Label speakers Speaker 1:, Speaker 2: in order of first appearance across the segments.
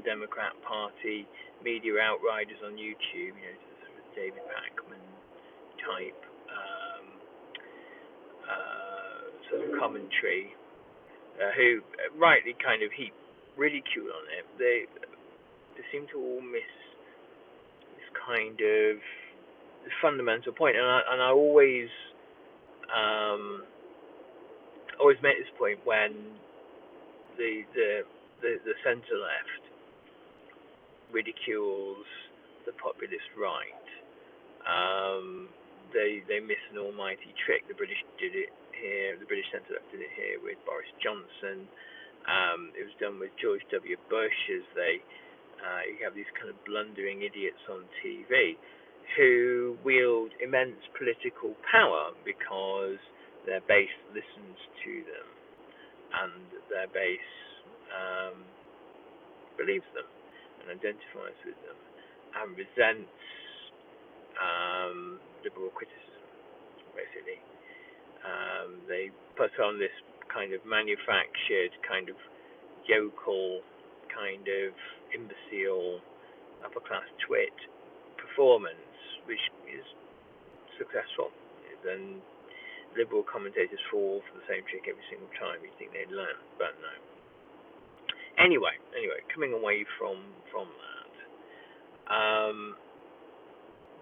Speaker 1: Democrat Party media outriders on YouTube, sort of David Pakman type sort of commentary, who rightly kind of heap ridicule on it. They seem to all miss this kind of fundamental point, and I always make this point when the centre left ridicules the populist right. They miss an almighty trick. The British did it here. The British centre left did it here with Boris Johnson. It was done with George W. Bush, as you have these kind of blundering idiots on TV who wield immense political power because their base listens to them and their base believes them and identifies with them and resents liberal criticism, basically. They put on this kind of manufactured, kind of yokel, kind of imbecile, upper-class twit performance, which is successful. Then liberal commentators fall for the same trick every single time. You think they'd learn, but no. Anyway, coming away from that,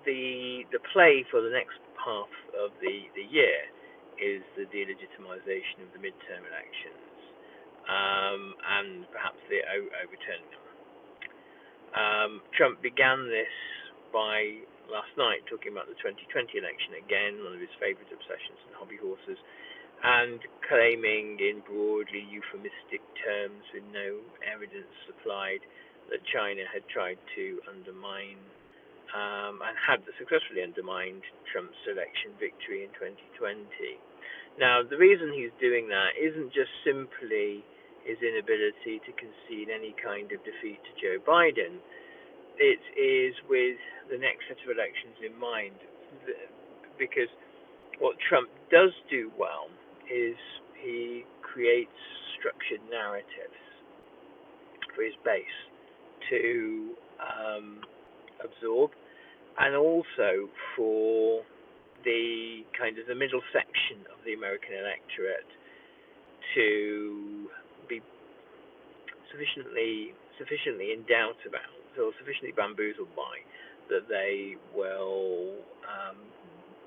Speaker 1: the play for the next half of the year is the delegitimization of the midterm elections, and perhaps the overturning them. Trump began this by last night talking about the 2020 election again, one of his favorite obsessions and hobby horses, and claiming in broadly euphemistic terms with no evidence supplied that China had tried to undermine and had successfully undermined Trump's election victory in 2020. Now, the reason he's doing that isn't just simply his inability to concede any kind of defeat to Joe Biden. It is with the next set of elections in mind, because what Trump does do well is he creates structured narratives for his base to absorb, and also for the kind of the middle section of the American electorate to be sufficiently in doubt about, or sufficiently bamboozled by, that they will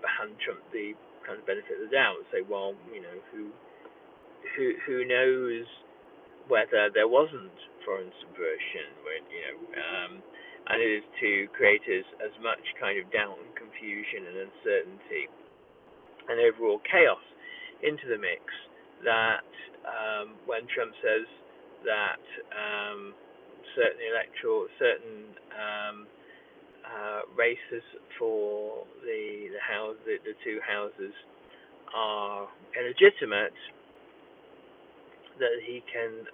Speaker 1: hand Trump the kind of benefit of the doubt and say, well, who knows whether there wasn't foreign subversion, and it is to create as much kind of doubt and confusion and uncertainty and overall chaos into the mix that when Trump says that certain races for the two houses are illegitimate, that he can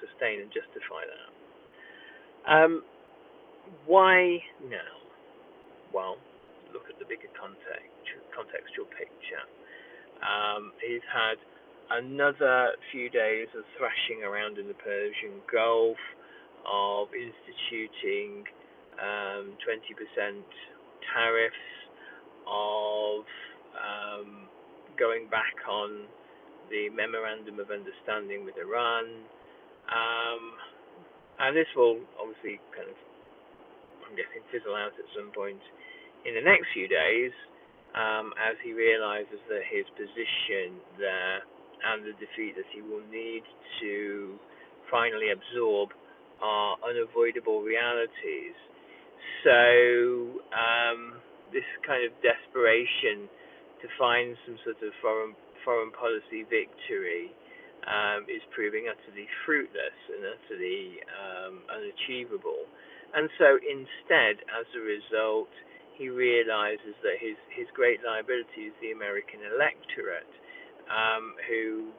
Speaker 1: sustain and justify that. Why now? Well, look at the bigger contextual picture. He's had another few days of thrashing around in the Persian Gulf, of instituting 20% tariffs, of going back on the memorandum of understanding with Iran, and this will obviously kind of, I'm guessing, fizzle out at some point in the next few days, as he realizes that his position there and the defeat that he will need to finally absorb are unavoidable realities. So this kind of desperation to find some sort of foreign policy victory is proving utterly fruitless and utterly unachievable. And so instead, as a result, he realizes that his great liability is the American electorate, who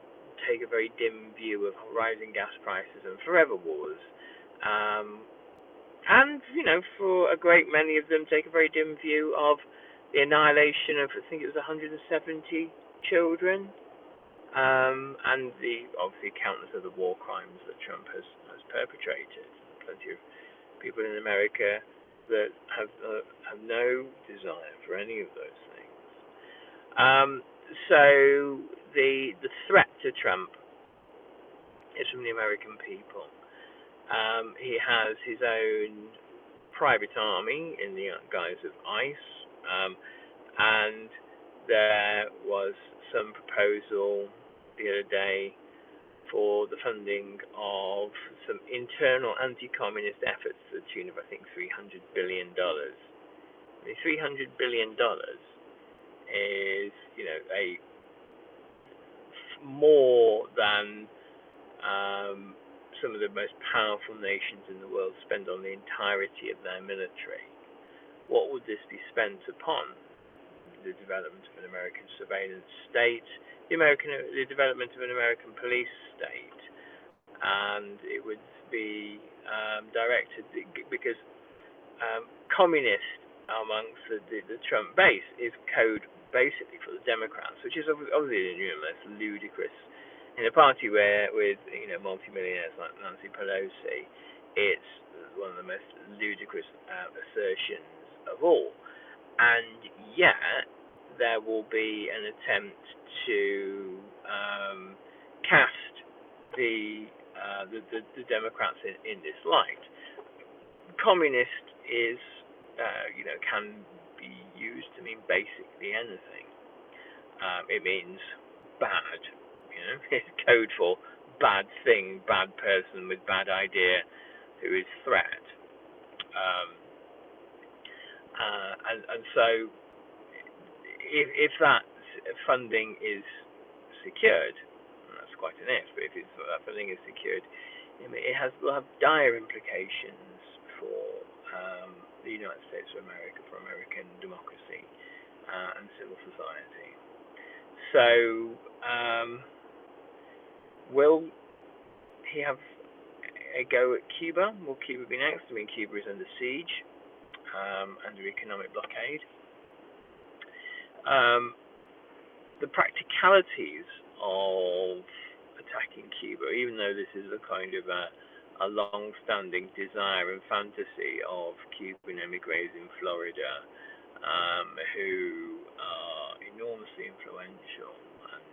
Speaker 1: take a very dim view of rising gas prices and forever wars. And, for a great many of them, take a very dim view of the annihilation of, I think it was 170 children and obviously countless other war crimes that Trump has perpetrated. Plenty of people in America that have no desire for any of those things. So the threat to Trump is from the American people. He has his own private army in the guise of ICE, and there was some proposal the other day for the funding of some internal anti-communist efforts to the tune of, I think, $300 billion. The $300 billion is, a more than some of the most powerful nations in the world spend on the entirety of their military. What would this be spent upon? The development of an American surveillance state, the development of an American police state, and it would be directed because communist amongst the Trump base is code basically for the Democrats, which is obviously the most ludicrous. In a party with multimillionaires like Nancy Pelosi, it's one of the most ludicrous assertions of all. And yet, there will be an attempt to cast the Democrats in this light. Communist is, can be used to mean basically anything. It means bad. It's code for bad thing, bad person with bad idea, who is threat. And so, if that funding is secured, and that's quite an if, but if that funding is secured, it will have dire implications for the United States of America, for American democracy and civil society. So, will he have a go at Cuba? Will Cuba be next? I mean, Cuba is under siege, under economic blockade. The practicalities of attacking Cuba, even though this is a kind of a long-standing desire and fantasy of Cuban emigres in Florida, who are enormously influential, and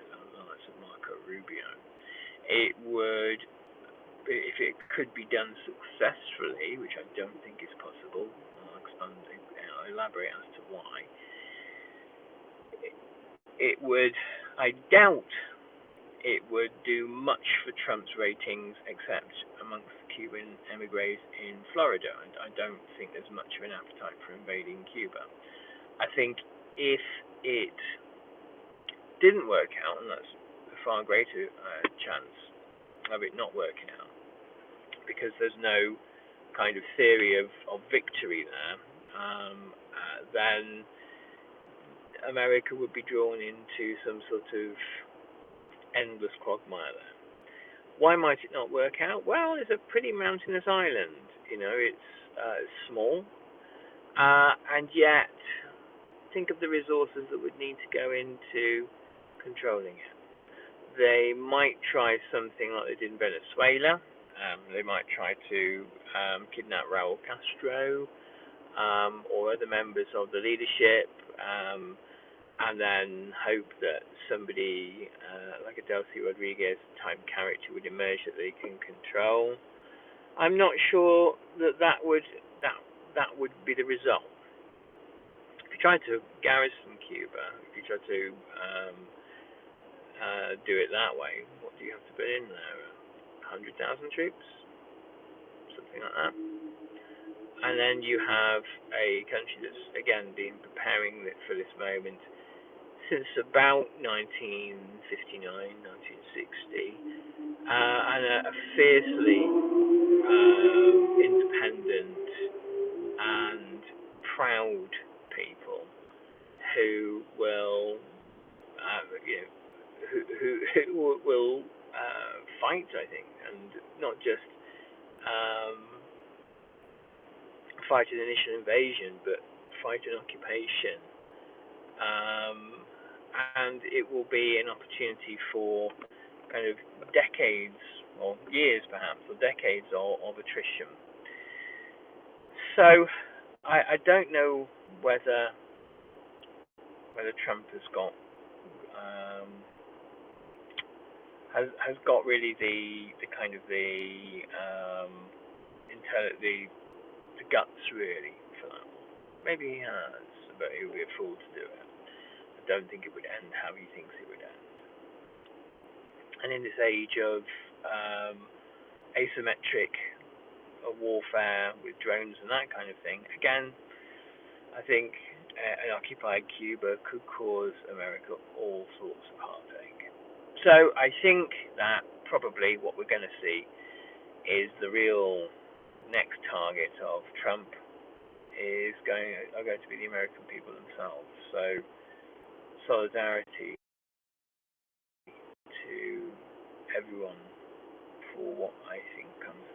Speaker 1: the likes of Marco Rubio, it would, if it could be done successfully, which I don't think is possible, I'll elaborate as to why. It would, I doubt it would do much for Trump's ratings except amongst Cuban emigres in Florida. And I don't think there's much of an appetite for invading Cuba. I think if it didn't work out, and that's a far greater chance of it not working out, because there's no kind of theory of victory there, then America would be drawn into some sort of endless quagmire there. Why might it not work out? Well, it's a pretty mountainous island. It's small, and yet think of the resources that would need to go into controlling it. They might try something like they did in Venezuela. They might try to kidnap Raul Castro or other members of the leadership, and then hope that somebody like a Delcy Rodriguez type character would emerge that they can control. I'm not sure that would be the result. If you try to garrison Cuba, if you try to do it that way, what do you have to put in there? 100,000 troops, something like that. And then you have a country that's again been preparing for this moment since about 1959, 1960, and a fiercely independent and proud people who will, who will fight, I think, and not just fight an initial invasion, but fight an occupation. and it will be an opportunity for kind of decades or years perhaps or decades of attrition. So I don't know whether Trump has got um, has got really the kind of the guts really for that one. Maybe he has, but he would be a fool to do it. I don't think it would end how he thinks it would end. And in this age of asymmetric warfare with drones and that kind of thing, again, I think an occupied Cuba could cause America all sorts of heartache. So I think that probably what we're going to see is the real next target of Trump are going to be the American people themselves. So solidarity to everyone for what I think comes